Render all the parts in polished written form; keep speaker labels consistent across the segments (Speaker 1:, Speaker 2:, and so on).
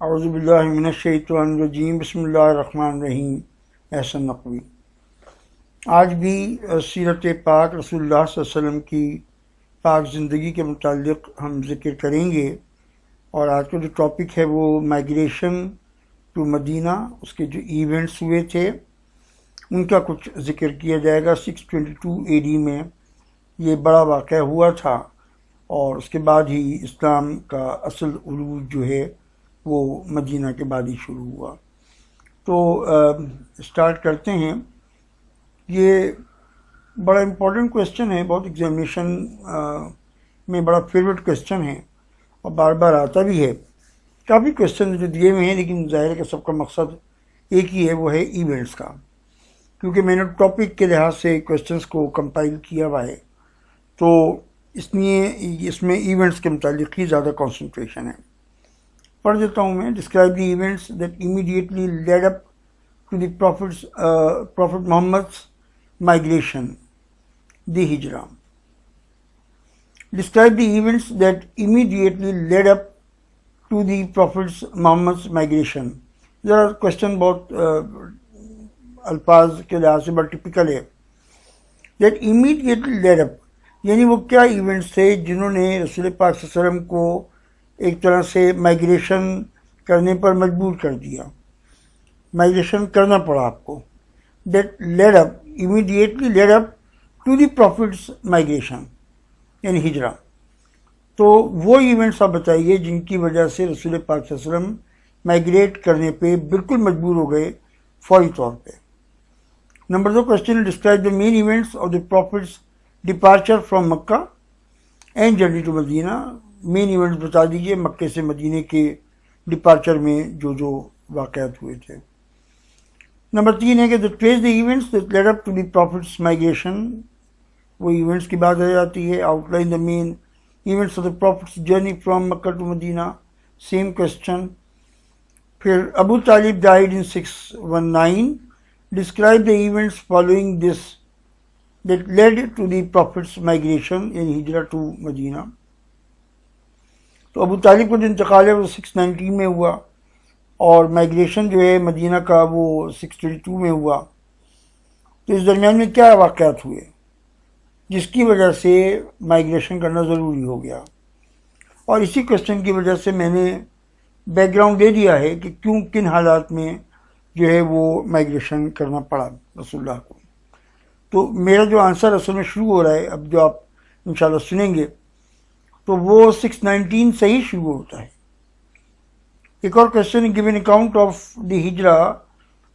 Speaker 1: اعوذ باللہ من الشیطان الرجیم، بسم اللہ الرحمن الرحیم۔ احسن نقوی۔ آج بھی سیرت پاک رسول اللہ صلی اللہ علیہ وسلم کی پاک زندگی کے متعلق ہم ذکر کریں گے، اور آج کا جو ٹاپک ہے وہ مائیگریشن ٹو مدینہ، اس کے جو ایونٹس ہوئے تھے ان کا کچھ ذکر کیا جائے گا۔ 622 AD میں یہ بڑا واقعہ ہوا تھا، اور اس کے بعد ہی اسلام کا اصل عروج جو ہے وہ مدینہ کے بعد ہی شروع ہوا۔ تو اسٹارٹ کرتے ہیں۔ یہ بڑا امپورٹنٹ کویسچن ہے، بہت ایگزامینیشن میں بڑا فیوریٹ کویسچن ہے اور بار بار آتا بھی ہے۔ کافی کویسچن جو دیے ہوئے ہیں، لیکن ظاہر ہے کہ سب کا مقصد ایک ہی ہے، وہ ہے ایونٹس کا، کیونکہ میں نے ٹاپک کے لحاظ سے کویسچنس کو کمپائل کیا ہوا ہے، تو اس لیے اس میں ایونٹس کے متعلق ہی زیادہ کنسنٹریشن ہے۔ پڑھ دیتا ہوں میں۔ Describe the events that immediately lead up to the prophet محمد's migration، دی ہجرہ۔ Describe the events that immediately led up to the Prophet Muhammad's migration۔ ذرا کوشچن بہت الفاظ کے لحاظ سے بڑا ٹپیکل ہے۔ That immediately led up، یعنی وہ کیا ایونٹس تھے جنہوں نے رسول پاک صلی اللہ علیہ وسلم کو ایک طرح سے مائیگریشن کرنے پر مجبور کر دیا، مائیگریشن کرنا پڑا آپ کو۔ That led up، immediately led up to the Prophet's migration، یعنی ہجرہ۔ تو وہ ایونٹس آپ بتائیے جن کی وجہ سے رسول پاک صلی اللہ علیہ وسلم مائیگریٹ کرنے پہ بالکل مجبور ہو گئے فوری طور پہ۔ Number 2 question, describe the main events of the prophet's departure from Mecca and journey to Medina. Main events بتا دیجیے مکے سے مدینے کے ڈپارچر میں جو جو واقعات ہوئے تھے۔ نمبر 3 ہے کہ trace the events that lead up to the prophet's migration, وہ ایونٹس کی بات آ جاتی ہے۔ Outline the main events of the prophet's journey from Mecca to Medina, same question. پھر Abu Talib died in 619، describe the events following this that lead to the prophet's migration, یعنی ہجرہ to مدینہ۔ تو ابو طالب کا جو انتقال ہے وہ 619 میں ہوا، اور مائیگریشن جو ہے مدینہ کا وہ 622 میں ہوا۔ تو اس درمیان میں کیا واقعات ہوئے جس کی وجہ سے مائیگریشن کرنا ضروری ہو گیا، اور اسی کوشچن کی وجہ سے میں نے بیک گراؤنڈ دے دیا ہے کہ کیوں، کن حالات میں جو ہے وہ مائیگریشن کرنا پڑا رسول اللہ کو۔ تو میرا جو آنسر اصل میں شروع ہو رہا ہے، اب جو آپ انشاءاللہ سنیں گے، تو وہ 619 سے ہی شروع ہوتا ہے۔ ایک اور question, give an account of the ہجرہ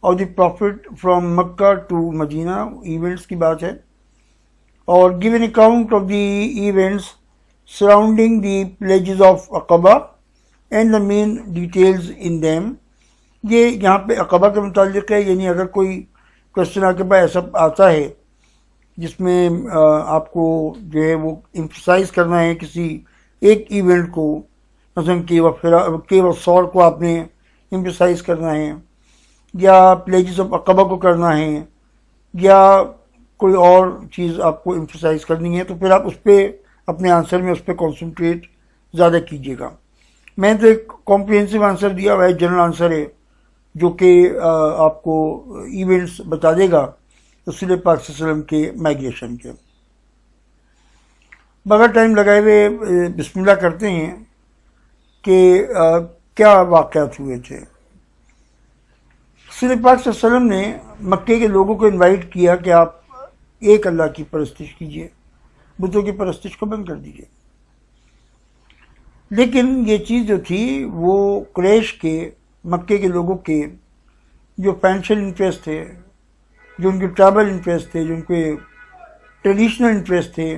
Speaker 1: of the prophet from Mecca to Medina, events کی بات ہے۔ اور give an account of the events surrounding the pledges of Aqaba and the main details in them. یہ یہاں پہ عقبہ کے متعلق ہے، یعنی اگر کوئی کوشچن آپ کے پاس ایسا آتا ہے جس میں آپ کو جو ہے وہ ایمفسائز کرنا ہے کسی ایک ایونٹ کو، مثلا کیو آف سور کو آپ نے ایمفسائز کرنا ہے، یا پلیجز آف عقبہ کو کرنا ہے، یا کوئی اور چیز آپ کو ایمفسائز کرنی ہے، تو پھر آپ اس پہ اپنے آنسر میں اس پہ کنسنٹریٹ زیادہ کیجیے گا۔ میں تو ایک کمپریہنسو آنسر دیا ہوا ہے، جنرل آنسر ہے، جو کہ آپ کو ایونٹس بتا دے گا رسول پاک صلی اللہ علیہ وسلم کے مائیگریشن کے۔ بغیر ٹائم لگائے ہوئے بسم اللہ کرتے ہیں کہ کیا واقعات ہوئے تھے۔ رسول پاک صلی اللہ علیہ وسلم نے مکے کے لوگوں کو انوائٹ کیا کہ آپ ایک اللہ کی پرستش کیجیے، بتوں کی پرستش کو بند کر دیجیے۔ لیکن یہ چیز جو تھی وہ قریش کے، مکے کے لوگوں کے جو فائنینشیل انٹرسٹ تھے، جو ان کے ٹرائبل انٹرسٹ تھے، جو ان کے ٹریڈیشنل انٹرسٹ تھے،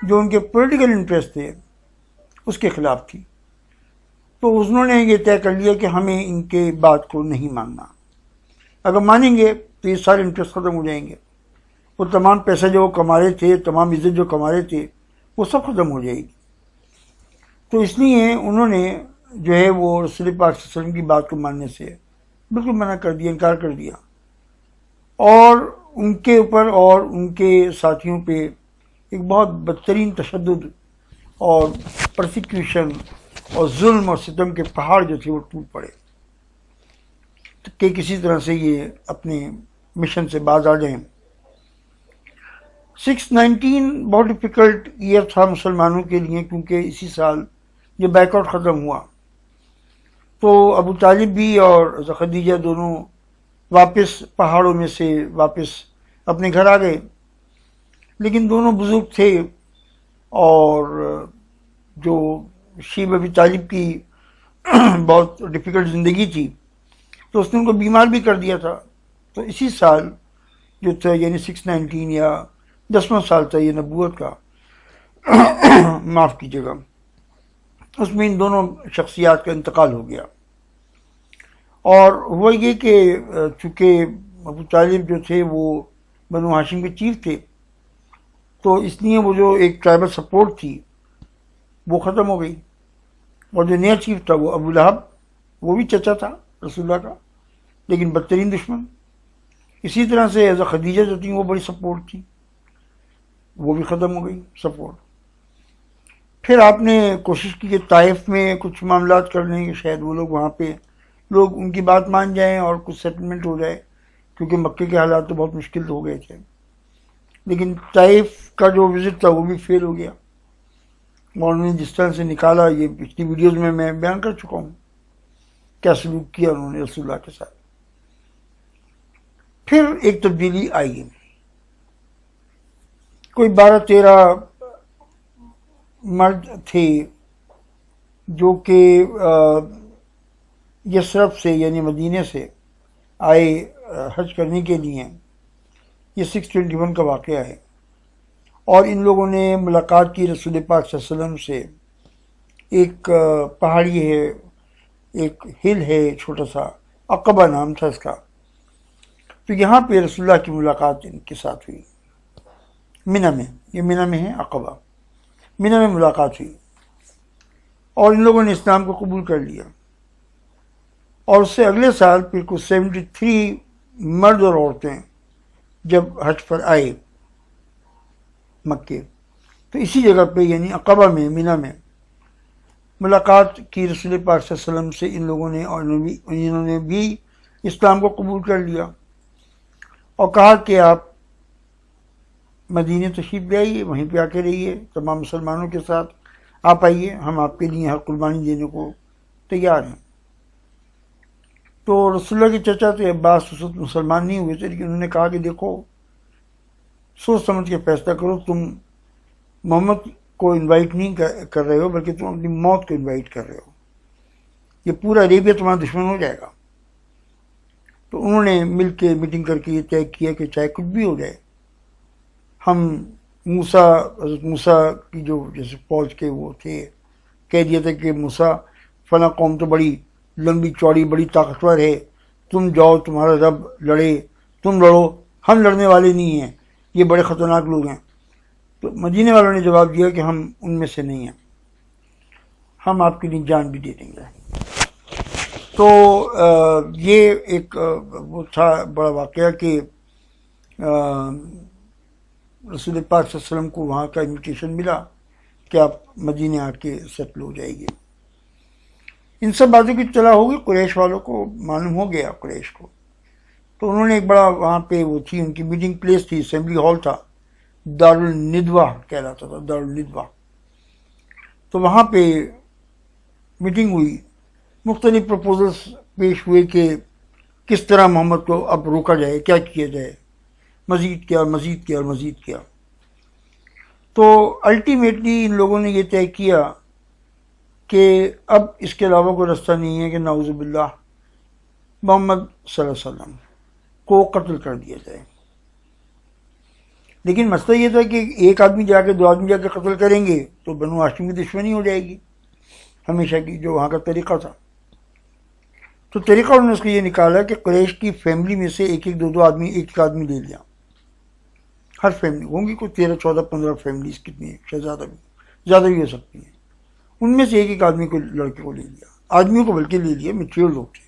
Speaker 1: جو ان کے پولیٹیکل انٹرسٹ تھے، اس کے خلاف تھی۔ تو انہوں نے یہ طے کر لیا کہ ہمیں ان کے بات کو نہیں ماننا۔ اگر مانیں گے تو یہ سارے انٹرسٹ ختم ہو جائیں گے، وہ تمام پیسہ جو وہ کما رہے تھے، تمام عزت جو کما رہے تھے، وہ سب ختم ہو جائے گی۔ تو اس لیے انہوں نے جو ہے وہ رسول پاک صلی اللہ علیہ وسلم کی بات کو ماننے سے بالکل منع کر دیا، انکار کر دیا، اور ان کے اوپر اور ان کے ساتھیوں پہ ایک بہت بدترین تشدد اور پرسیکیوشن اور ظلم اور ستم کے پہاڑ جو تھے وہ ٹوٹ پڑے کہ کسی طرح سے یہ اپنے مشن سے باز آ جائیں۔ 619 بہت ڈفیکلٹ ایئر تھا مسلمانوں کے لیے، کیونکہ اسی سال یہ بیک آؤٹ ختم ہوا، تو ابو طالب بھی اور خدیجہ دونوں واپس پہاڑوں میں سے واپس اپنے گھر آ گئے، لیکن دونوں بزرگ تھے، اور جو شیب ابی طالب کی بہت ڈفیکلٹ زندگی تھی تو اس نے ان کو بیمار بھی کر دیا تھا، تو اسی سال جو تھا یعنی 619 یا 10واں سال تھا یہ نبوت کا، معاف کیجیے گا، اس میں ان دونوں شخصیات کا انتقال ہو گیا۔ اور ہوا یہ کہ چونکہ ابو طالب جو تھے وہ بنو ہاشم کے چیف تھے، تو اس لیے وہ جو ایک ٹرائبل سپورٹ تھی وہ ختم ہو گئی، اور جو نیا چیف تھا وہ ابو لہب، وہ بھی چچا تھا رسول اللہ کا لیکن بدترین دشمن۔ اسی طرح سے ایز خدیجہ جو تھیں وہ بڑی سپورٹ تھی، وہ بھی ختم ہو گئی سپورٹ۔ پھر آپ نے کوشش کی کہ طائف میں کچھ معاملات کر لیں کہ شاید وہ لوگ وہاں پہ لوگ ان کی بات مان جائیں اور کچھ سیٹلمنٹ ہو جائے، کیونکہ مکے کے حالات تو بہت مشکل ہو گئے تھے، لیکن طائف کا جو وزٹ تھا وہ بھی فیل ہو گیا، اور انہوں نے جس طرح سے نکالا یہ پچھلی ویڈیوز میں بیان کر چکا ہوں کیا سلوک کیا انہوں نے رسول اللہ کے ساتھ۔ پھر ایک تبدیلی آئی، کوئی 12-13 مرد تھے جو کہ یثرب سے یعنی مدینے سے آئے حج کرنے کے لیے، یہ 621 کا واقعہ ہے، اور ان لوگوں نے ملاقات کی رسول پاک صلی اللہ علیہ وسلم سے۔ ایک پہاڑی ہے، ایک ہل ہے چھوٹا سا، عقبہ نام تھا اس کا، تو یہاں پہ رسول اللہ کی ملاقات ان کے ساتھ ہوئی منی میں، یہ منی میں ہے عقبہ، منی میں ملاقات ہوئی، اور ان لوگوں نے اسلام کو قبول کر لیا۔ اور اس سے اگلے سال پھر کچھ 73 مرد اور عورتیں جب حج پر آئے مکے، تو اسی جگہ پہ یعنی عقبہ میں منی میں ملاقات کی رسول پاک صلی اللہ علیہ وسلم سے ان لوگوں نے، اور انہوں نے بھی اسلام کو قبول کر لیا، اور کہا کہ آپ مدینے تشریف لے آئیے، وہیں پہ آ کے رہیے تمام مسلمانوں کے ساتھ، آپ آئیے، ہم آپ کے لیے ہر قربانی دینے کو تیار ہیں۔ تو رسول اللہ کے چچا تھے عباس اس وقت مسلمان نہیں ہوئے تھے، لیکن انہوں نے کہا کہ دیکھو سوچ سمجھ کے فیصلہ کرو، تم محمد کو انوائٹ نہیں کر رہے ہو بلکہ تم اپنی موت کو انوائٹ کر رہے ہو، یہ پورا عربیہ تمہارا دشمن ہو جائے گا۔ تو انہوں نے مل کے میٹنگ کر کے یہ طے کیا کہ چاہے کچھ بھی ہو جائے، ہم حضرت موسیٰ کی جو جیسے فوج کے وہ تھے، کہہ دیا تھا کہ موسیٰ فلاں قوم تو بڑی لمبی چوڑی بڑی طاقتور ہے، تم جاؤ تمہارا رب لڑے، تم لڑو، ہم لڑنے والے نہیں ہیں، یہ بڑے خطرناک لوگ ہیں۔ تو مدینے والوں نے جواب دیا کہ ہم ان میں سے نہیں ہیں، ہم آپ کے لیے جان بھی دے دیں گے۔ تو یہ ایک وہ تھا بڑا واقعہ کہ رسول پاک صلی اللہ علیہ وسلم کو وہاں کا انویٹیشن ملا کہ آپ مدینے آ کے سیٹل ہو جائے گی۔ ان سب باتوں کی اطلاع ہوگی، قریش والوں کو معلوم ہو گیا، قریش کو، تو انہوں نے ایک بڑا وہاں پہ وہ تھی ان کی میٹنگ پلیس تھی، اسمبلی ہال تھا، دارالندوہ کہلاتا تھا، دارالندوہ، تو وہاں پہ میٹنگ ہوئی، مختلف پروپوزلز پیش ہوئے کہ کس طرح محمد کو اب روکا جائے، کیا کیا جائے، مزید کیا، مزید کیا اور مزید کیا۔ تو الٹیمیٹلی ان لوگوں نے یہ طے کیا کہ اب اس کے علاوہ کوئی رستہ نہیں ہے کہ نعوذ باللہ محمد صلی اللہ علیہ وسلم کو قتل کر دیا جائے۔ لیکن مسئلہ یہ تھا کہ ایک آدمی جا کے 2 آدمی جا کے قتل کریں گے تو بنو ہاشم کی دشمنی ہو جائے گی ہمیشہ کی، جو وہاں کا طریقہ تھا۔ تو طریقہ انہوں نے اس کو یہ نکالا کہ قریش کی فیملی میں سے ایک 2 آدمی، ایک آدمی لے لیا، ہر فیملی ہوں گی کوئی 13, 14, 15 فیملیز کتنی ہیں، شاید زیادہ بھی ہو سکتی ہیں، ان میں سے ایک آدمی کو، لڑکے کو لے لیا، آدمیوں کو بلکہ لے لیا، میچور لوگ تھے،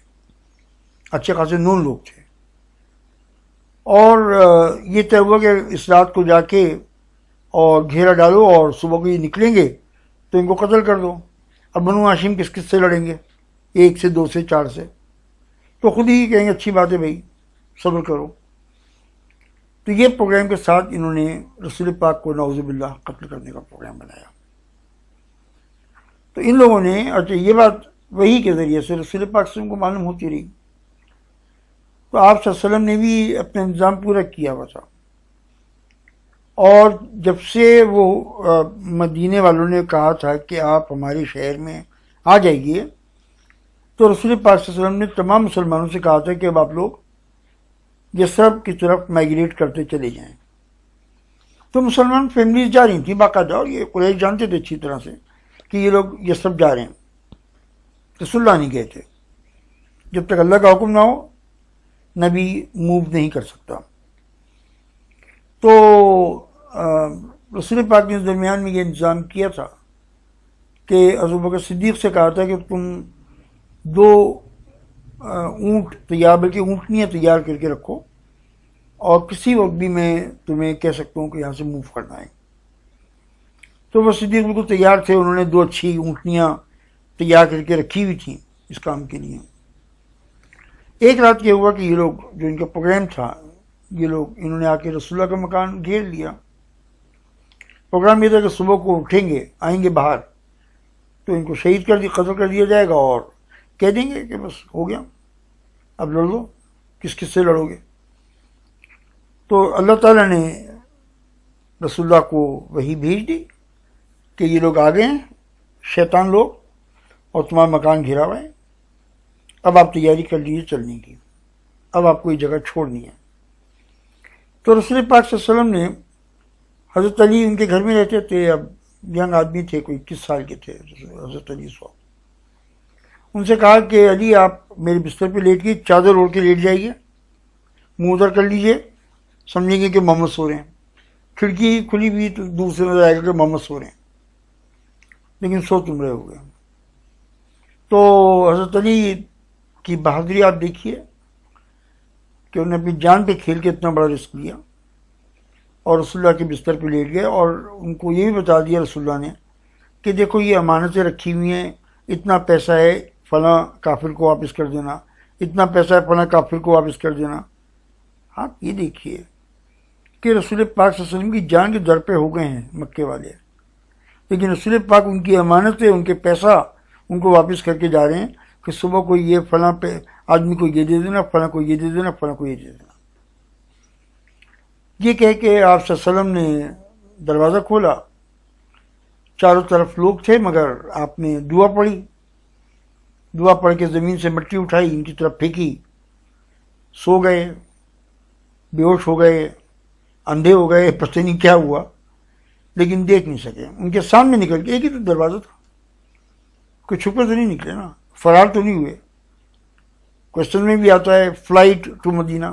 Speaker 1: اچھے خاصے نون لوگ تھے، اور یہ طے ہوا کہ اس رات کو جا کے اور گھیرا ڈالو اور صبح کو یہ نکلیں گے تو ان کو قتل کر دو۔ اب بنو ہاشم کس کس سے لڑیں گے؟ 1 سے 2 سے 4 سے، تو خود ہی کہیں گے اچھی بات ہے بھائی صبر کرو۔ تو یہ پروگرام کے ساتھ انہوں نے رسول پاک کو نعوذ باللہ قتل کرنے کا پروگرام بنایا۔ تو ان لوگوں نے، اچھا یہ بات وحی کے ذریعے سے رسول پاک صلی اللہ علیہ وسلم کو معلوم ہوتی رہی، تو آپ صلی اللہ علیہ وسلم نے بھی اپنا انتظام پورا کیا ہوا تھا، اور جب سے وہ مدینے والوں نے کہا تھا کہ آپ ہمارے شہر میں آ جائیے، تو رسول پاک صلی اللہ علیہ وسلم نے تمام مسلمانوں سے کہا تھا کہ اب آپ لوگ یثرب کی طرف مائگریٹ کرتے چلے جائیں۔ تو مسلمان فیملیز جا رہی تھیں باقاعدہ، اور یہ قریش جانتے تھے اچھی طرح سے کہ یہ لوگ یثرب جا رہے ہیں۔ رسول اللہ نہیں گئے تھے، جب تک اللہ کا حکم نہ ہو نبی موو نہیں کر سکتا۔ تو رسول پاک نے اس درمیان میں یہ انتظام کیا تھا کہ ابو بکر صدیق سے کہا تھا کہ تم 2 اونٹ تیار، بلکہ اونٹنیاں تیار کر کے رکھو، اور کسی وقت بھی میں تمہیں کہہ سکتا ہوں کہ یہاں سے موو کرنا ہے۔ تو وہ صدیق بالکل تیار تھے، انہوں نے 2 اچھی اونٹنیاں تیار کر کے رکھی ہوئی تھیں اس کام کے لیے۔ ایک رات یہ ہوا کہ یہ لوگ، جو ان کا پروگرام تھا، انہوں نے آ کے رسول اللہ کا مکان گھیر لیا۔ پروگرام یہ تھا کہ صبح کو اٹھیں گے، آئیں گے باہر، تو ان کو شہید قتل کر دیا جائے گا، اور کہہ دیں گے کہ بس ہو گیا، اب لڑ لو، کس کس سے لڑو گے۔ تو اللہ تعالیٰ نے رسول اللہ کو وحی بھیج دی کہ یہ لوگ آ گئے ہیں، شیطان لوگ، اور تمہارا مکان گھرا ہوا ہے، اب آپ تیاری کر لیجیے چلنے کی، اب آپ کو یہ جگہ چھوڑنی ہے۔ تو رسول پاک صلی اللہ علیہ وسلم نے، حضرت علی ان کے گھر میں رہتے تھے، اب ینگ آدمی تھے، کوئی 21 سال کے تھے حضرت علی صاحب، ان سے کہا کہ علی آپ میرے بستر پہ لیٹ گئے، چادر اوڑھ کے لیٹ جائیے، منہ ادھر کر لیجیے، سمجھیں گے کہ محمد سو رہے ہیں، کھڑکی کھلی ہوئی تو دور سے نظر آئے گا کہ محمد سو رہے ہیں، لیکن سو تم رہے ہو گئے۔ تو حضرت علی کی بہادری آپ دیکھیے کہ انہوں نے اپنی جان پہ کھیل کے اتنا بڑا رسک لیا، اور رسول اللہ کے بستر پہ لیٹ گئے، اور ان کو یہ بھی بتا دیا رسول اللہ نے کہ دیکھو یہ امانتیں رکھی ہوئی ہیں، اتنا پیسہ ہے فلاں کافر کو واپس کر دینا، اتنا پیسہ ہے فلاں کافر کو واپس کر دینا۔ آپ یہ دیکھیے کہ رسول پاک صلی اللہ علیہ وسلم کی جان کے در پہ ہو گئے ہیں مکے والے، لیکن رسول پاک ان کی امانتیں، ان کے پیسہ ان کو واپس کر کے جا رہے ہیں کہ صبح کو یہ فلاں پہ آدمی کو یہ دے دینا، فلاں کو یہ دے دینا، فلاں کو یہ دے دینا۔ یہ کہہ کے آپ صلی اللہ علیہ وسلم نے دروازہ کھولا، چاروں طرف لوگ تھے، مگر آپ نے دعا پڑھی، دعا پڑھ کے زمین سے مٹی اٹھائی، ان کی طرف پھینکی، سو گئے، بے ہوش ہو گئے، اندھے ہو گئے، پتہ نہیں کیا ہوا، لیکن دیکھ نہیں سکے۔ ان کے سامنے نکل کے، ایک ہی تو دروازہ تھا، کوئی چھپے تو نہیں نکلے نا، فرار تو نہیں ہوئے۔ کوشچن میں بھی آتا ہے فلائٹ ٹو مدینہ،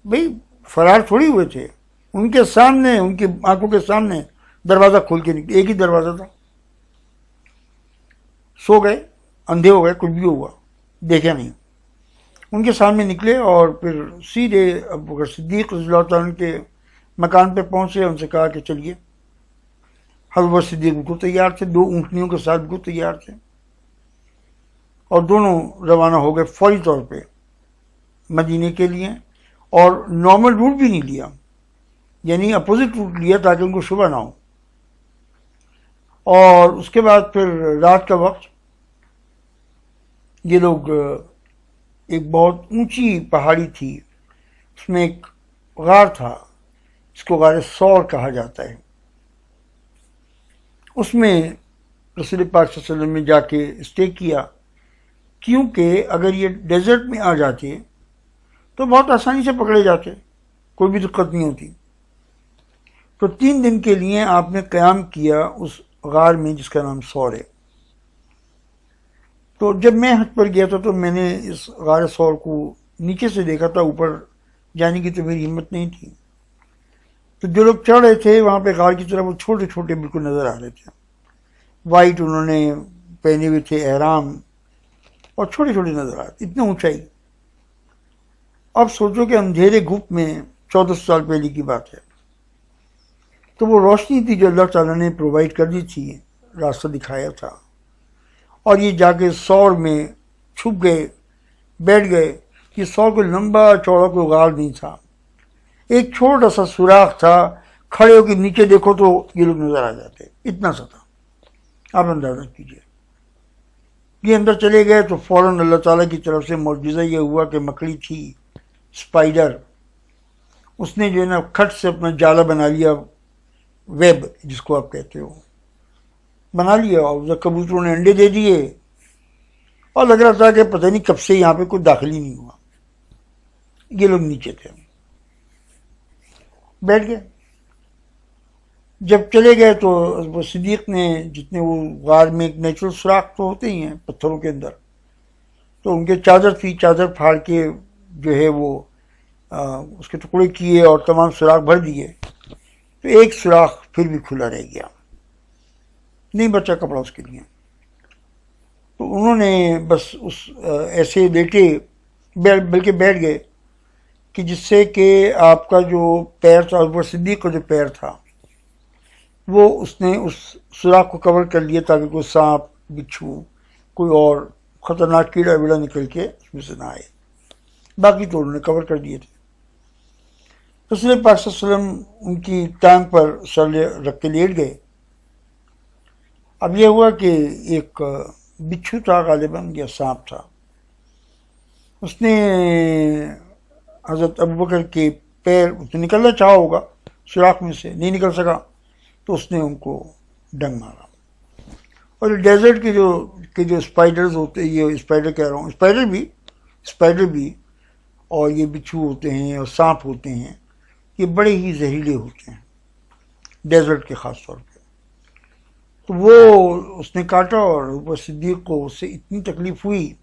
Speaker 1: بھئی فرار تھوڑی ہوئے تھے، ان کے سامنے، ان کی آنکھوں کے سامنے دروازہ کھول کے نکلے، ایک ہی دروازہ تھا، سو گئے، اندھے ہو گئے، کچھ بھی ہوا دیکھا نہیں۔ ان کے سامنے نکلے اور پھر سیدھے ابو بکر صدیق رضی اللہ تعالیٰ عنہ کے مکان پہ پہنچے، ان سے کہا کہ چلیے۔ حضرت ابو بکر صدیق بالکل تیار تھے، 2 اونٹنیوں کے ساتھ بالکل تیار تھے، اور دونوں روانہ ہو گئے فوری طور پہ مدینے کے لیے، اور نارمل روٹ بھی نہیں لیا، یعنی اپوزٹ روٹ لیا تاکہ ان کو شبہ نہ ہو۔ اور اس کے بعد پھر رات کا وقت یہ لوگ، ایک بہت اونچی پہاڑی تھی، اس میں ایک غار تھا، اس کو غار ثور کہا جاتا ہے، اس میں رسول پاک صلی اللہ علیہ وسلم نے جا کے اسٹے کیا، کیونکہ اگر یہ ڈیزرٹ میں آ جاتے تو بہت آسانی سے پکڑے جاتے، کوئی بھی دقت نہیں ہوتی۔ تو 3 دن کے لیے آپ نے قیام کیا اس غار میں جس کا نام ثور ہے۔ تو جب میں حج پر گیا تھا تو میں نے اس غار ثور کو نیچے سے دیکھا تھا، اوپر جانے کی تو میری ہمت نہیں تھی۔ تو جو لوگ چڑھ رہے تھے وہاں پہ غار کی طرف، وہ چھوٹے چھوٹے بالکل نظر آ رہے تھے، وائٹ انہوں نے پہنے ہوئے تھے احرام، اور چھوٹے چھوٹے نظر آ رہے تھے، اتنا اونچائی۔ اب سوچو کہ اندھیرے گھپ میں 1400 سال پہلے کی بات ہے، تو وہ روشنی تھی جو اللہ تعالیٰ نے پرووائڈ کر دی تھی، راستہ دکھایا تھا، اور یہ جا کے سور میں چھپ گئے، بیٹھ گئے. یہ سور کوئی لمبا چوڑا کوئی غار نہیں تھا، ایک چھوٹا سا سوراخ تھا، کھڑے ہو کے نیچے دیکھو تو یہ لوگ نظر آ جاتے، اتنا سا تھا. آپ اندازہ کیجئے. یہ اندر چلے گئے تو فوراً اللہ تعالیٰ کی طرف سے معجزہ یہ ہوا کہ مکڑی تھی، اسپائڈر، اس نے جو ہے نا کھٹ سے اپنا جالا بنا لیا، ویب جس کو آپ کہتے ہو، بنا لیا، اور کبوتروں نے انڈے دے دیے، اور لگ رہا تھا کہ پتہ نہیں کب سے یہاں پہ کوئی داخل ہی نہیں ہوا. یہ لوگ نیچے تھے، بیٹھ گئے. جب چلے گئے تو وہ صدیق نے، جتنے وہ غار میں ایک نیچرل سوراخ تو ہوتے ہی ہیں پتھروں کے اندر، تو ان کے چادر تھی، چادر پھاڑ کے جو ہے وہ اس کے ٹکڑے کیے اور تمام سوراخ بھر دیے. تو ایک سوراخ پھر بھی کھلا رہ گیا، نہیں بچا کپڑا اس کے لیے. تو انہوں نے بس اس ایسے لیٹے، بلکہ بیٹھ گئے کہ جس سے کہ آپ کا جو پیر تھا، ابو بکر صدیق کا جو پیر تھا، وہ اس نے اس سوراخ کو کور کر لیا تاکہ کوئی سانپ، بچھو، کوئی اور خطرناک کیڑا ویڑا نکل کے اس میں سے نہ آئے. باقی تو انہوں نے کور کر دیے تھے. رسول پاک صلی اللہ علیہ وسلم ان کی ٹانگ پر سر رکھ کے لیٹ گئے. اب یہ ہوا کہ ایک بچھو تھا غالباً یا سانپ تھا، اس نے حضرت ابوبکر کے پیر نکلنا چاہا ہوگا سوراخ میں سے، نہیں نکل سکا تو اس نے ان کو ڈنگ مارا. اور ڈیزرٹ کے جو اسپائڈرز ہوتے، یہ اسپائڈر کہہ رہا ہوں، اسپائڈر بھی اور یہ بچھو ہوتے ہیں اور سانپ ہوتے ہیں، یہ بڑے ہی زہریلے ہوتے ہیں ڈیزرٹ کے خاص طور پہ. تو وہ اس نے کاٹا اور وہ صدیق کو اس سے اتنی تکلیف ہوئی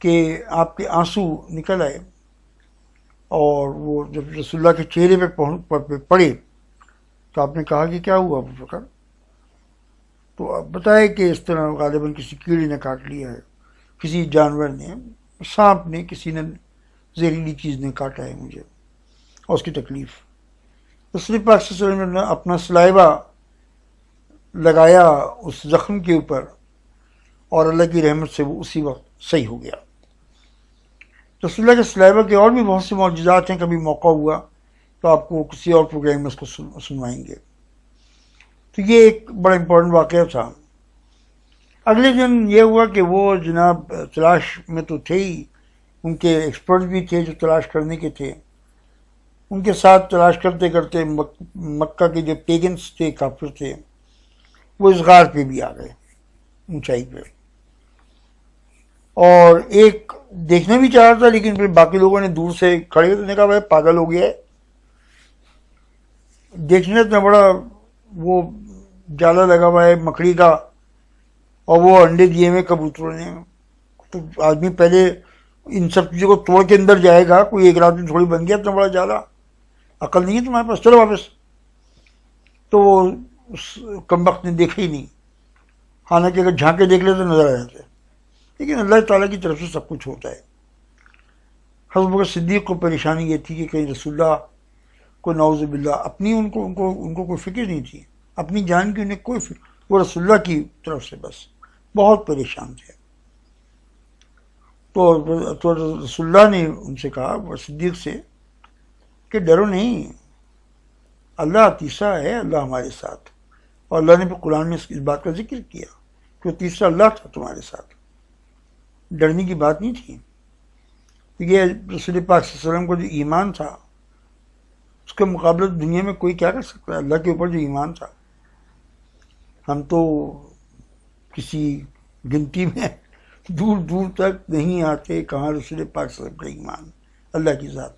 Speaker 1: کہ آپ کے آنسو نکل آئے. اور وہ جب رسول اللہ کے چہرے پہ پڑے تو آپ نے کہا کہ کیا ہوا ابو بکر؟ تو آپ بتائے کہ اس طرح غالباً کسی کیڑے نے کاٹ لیا ہے، کسی جانور نے، سانپ نے، کسی نے زہریلی چیز نے کاٹا ہے مجھے، اور اس کی تکلیف. رسول پاک صلی اللہ علیہ وسلم نے اپنا سلائیوا لگایا اس زخم کے اوپر، اور اللہ کی رحمت سے وہ اسی وقت صحیح ہو گیا. رسول اللہ کے سلائیوا کے اور بھی بہت سے معجزات ہیں، کبھی موقع ہوا تو آپ کو کسی اور پروگرام میں اس کو سنوائیں گے. تو یہ ایک بڑا امپورٹنٹ واقعہ تھا. اگلے دن یہ ہوا کہ وہ جناب تلاش میں تو تھے ہی، ان کے ایکسپرٹ بھی تھے جو تلاش کرنے کے تھے. ان کے ساتھ تلاش کرتے کرتے مکہ کے جو پیگنس تھے، کافر تھے، وہ اس غار پہ بھی آ گئے، اونچائی پہ. اور ایک دیکھنا بھی چاہ رہا تھا، لیکن پھر باقی لوگوں نے دور سے کھڑے ہوئے کہا بھائی پاگل ہو گیا ہے، دیکھنے اتنا بڑا وہ جالا لگا ہوا ہے مکڑی کا، اور وہ انڈے دیے ہوئے کبوتروں نے. تو آدمی پہلے ان سب چیزوں کو توڑ کے اندر جائے گا. کوئی ایک رات میں تھوڑی بن گیا اتنا بڑا جالا، عقل نہیں ہے تمہارے پاس، چلو واپس. تو وہ اس کمبخت نے دیکھا ہی نہیں، حالانکہ اگر جھانکے دیکھ لے تو نظر آ جاتے. لیکن اللہ تعالیٰ کی طرف سے سب کچھ ہوتا ہے. حضرت بکر صدیق کو پریشانی یہ تھی کہ کہیں رسول اللہ کو نعوذ باللہ اپنی ان کو کوئی فکر نہیں تھی، اپنی جان کی انہیں کوئی فکر، وہ رسول اللہ کی طرف سے بس بہت پریشان تھے. تو رسول اللہ نے ان سے کہا، صدیق سے، کہ ڈرو نہیں، اللہ تیسرا ہے، اللہ ہمارے ساتھ. اور اللہ نے پھر قرآن میں اس بات کا ذکر کیا کہ وہ تیسرا اللہ تھا تمہارے ساتھ. ڈرنے کی بات نہیں تھی. یہ رسول پاک صلی اللہ علیہ وسلم کو جو ایمان تھا، اس کے مقابلہ دنیا میں کوئی کیا کر سکتا ہے؟ اللہ کے اوپر جو ایمان تھا، ہم تو کسی گنتی میں دور دور تک نہیں آتے کہاں رسول پاک صلی اللہ علیہ وسلم کا ایمان اللہ کی ذات.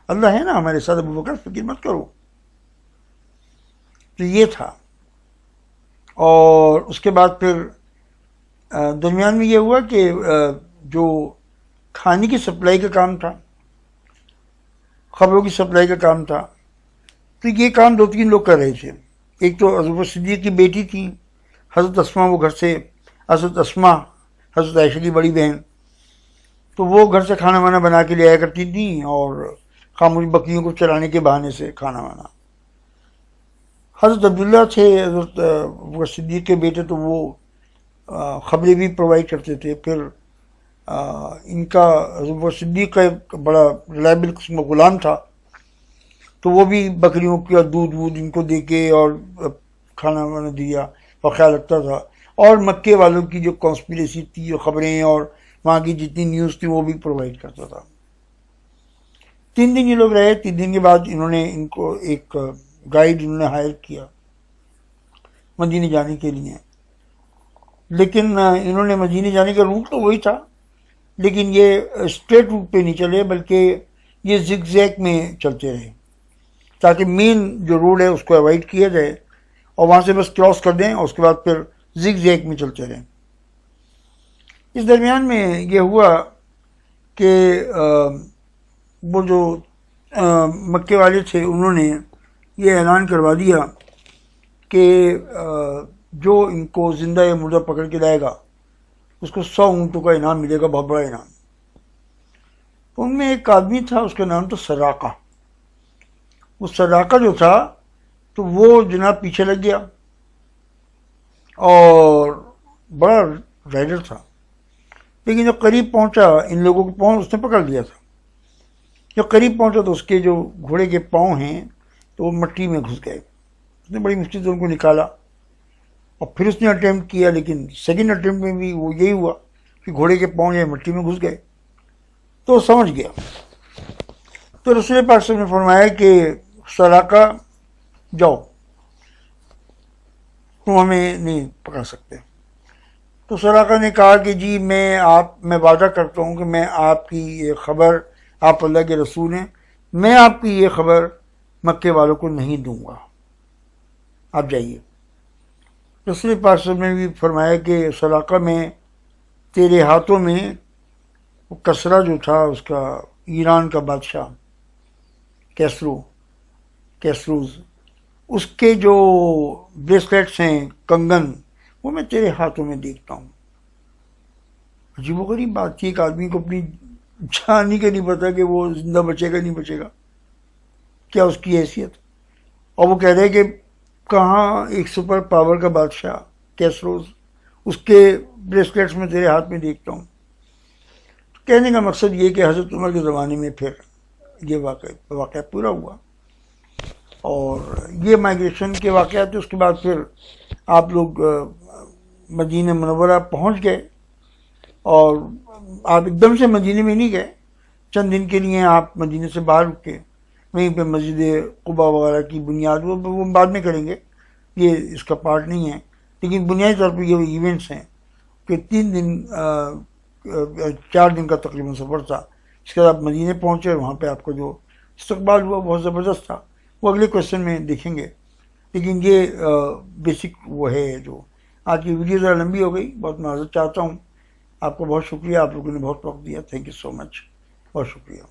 Speaker 1: اللہ ہے نا ہمارے ساتھ، ابو بکر فکر مت کرو. تو یہ تھا. اور اس کے بعد پھر درمیان میں یہ ہوا کہ جو کھانے کی سپلائی کا کام تھا، خبروں کی سپلائی کا کام تھا، تو یہ کام 2-3 لوگ کر رہے تھے. ایک تو حضرت صدیق کی بیٹی تھی حضرت اسما، وہ گھر سے، حضرت اسما حضرت عائشہ کی بڑی بہن، تو وہ گھر سے کھانا وانا بنا کے لے آیا کرتی تھیں، اور خاموش بکریوں کو چرانے کے بہانے سے کھانا وانا. حضرت عبداللہ تھے حضرت صدیق کے بیٹے، تو وہ خبریں بھی پرووائڈ کرتے تھے. پھر ان کا وہ صدیق کا ایک بڑا ریلائبل قسم کا غلام تھا، تو وہ بھی بکریوں کا دودھ وودھ ان کو دے کے اور کھانا وانا دیا اور خیال رکھتا تھا. اور مکے والوں کی جو کانسپریسی تھی، جو خبریں اور وہاں کی جتنی نیوز تھی وہ بھی پرووائڈ کرتا تھا. 3 دن یہ لوگ رہے. 3 دن کے بعد انہوں نے ان کو ایک گائیڈ انہوں نے ہائر کیا مدینے جانے کے لیے. لیکن انہوں نے مدینے جانے کا روٹ تو وہی تھا، لیکن یہ اسٹریٹ روٹ پہ نہیں چلے بلکہ یہ زگ زیگ میں چلتے رہے تاکہ مین جو روڈ ہے اس کو اوائڈ کیا جائے اور وہاں سے بس کراس کر دیں اور اس کے بعد پھر زگ زیگ میں چلتے رہیں. اس درمیان میں یہ ہوا کہ وہ جو مکے والے تھے انہوں نے یہ اعلان کروا دیا کہ جو ان کو زندہ یا مردہ پکڑ کے لائے گا اس کو 100 اونٹوں کا انعام ملے گا، بہت بڑا انعام. تو ان میں ایک آدمی تھا، اس کا نام تھا سراقہ. وہ سراقہ جو تھا تو وہ جناب پیچھے لگ گیا اور بڑا رائڈر تھا، لیکن جب قریب پہنچا ان لوگوں کے پاؤں اس نے پکڑ لیا تھا. جب قریب پہنچا تو اس کے جو گھوڑے کے پاؤں ہیں تو وہ مٹی میں گھس گئے. اس نے بڑی مشکل سے ان کو نکالا اور پھر اس نے اٹیمپٹ کیا، لیکن سیکنڈ اٹیمپٹ میں بھی وہ یہی ہوا کہ گھوڑے کے پاؤں یہ مٹی میں گھس گئے. تو سمجھ گیا. تو رسول پاک صلی اللہ علیہ وسلم نے فرمایا کہ سراقہ جاؤ، تم ہمیں نہیں پکڑ سکتے. تو سراقہ نے کہا کہ جی میں وعدہ کرتا ہوں کہ میں آپ کی یہ خبر، آپ اللہ کے رسول ہیں، میں آپ کی یہ خبر مکے والوں کو نہیں دوں گا، آپ جائیے. رسول پاک صلی اللہ علیہ وسلم نے بھی فرمایا کہ سراقہ میں تیرے ہاتھوں میں وہ کسرا جو تھا اس کا ایران کا بادشاہ کیسروز، اس کے جو بریسلیٹس ہیں، کنگن، وہ میں تیرے ہاتھوں میں دیکھتا ہوں. عجیب و غریب بات تھی، ایک آدمی کو اپنی جان ہی کا نہیں پتا کہ وہ زندہ بچے گا نہیں بچے گا، کیا اس کی حیثیت. اور وہ کہہ رہے کہ کہاں ایک سپر پاور کا بادشاہ کیسروز، اس کے بریسلیٹس میں تیرے ہاتھ میں دیکھتا ہوں. کہنے کا مقصد یہ کہ حضرت عمر کے زمانے میں پھر یہ واقعہ پورا ہوا اور یہ مائیگریشن کے واقعات تھے. اس کے بعد پھر آپ لوگ مدینہ منورہ پہنچ گئے اور آپ ایک دم سے مدینے میں نہیں گئے، چند دن کے لیے آپ مدینے سے باہر رکے، وہیں پہ مسجد قباء وغیرہ کی بنیاد وہ بعد میں کریں گے، یہ اس کا پارٹ نہیں ہے. لیکن بنیادی طور پہ یہ ایونٹس ہیں کہ 4 دن کا تقریباً سفر تھا. اس کے بعد آپ مدینے پہنچے اور وہاں پہ آپ کو جو استقبال ہوا بہت زبردست تھا. وہ اگلے کویشچن میں دیکھیں گے. لیکن یہ بیسک وہ ہے. جو آج کی ویڈیو ذرا لمبی ہو گئی، بہت معذرت چاہتا ہوں. آپ کو بہت شکریہ، آپ لوگوں نے بہت وقت دیا. تھینک یو سو مچ، بہت شکریہ.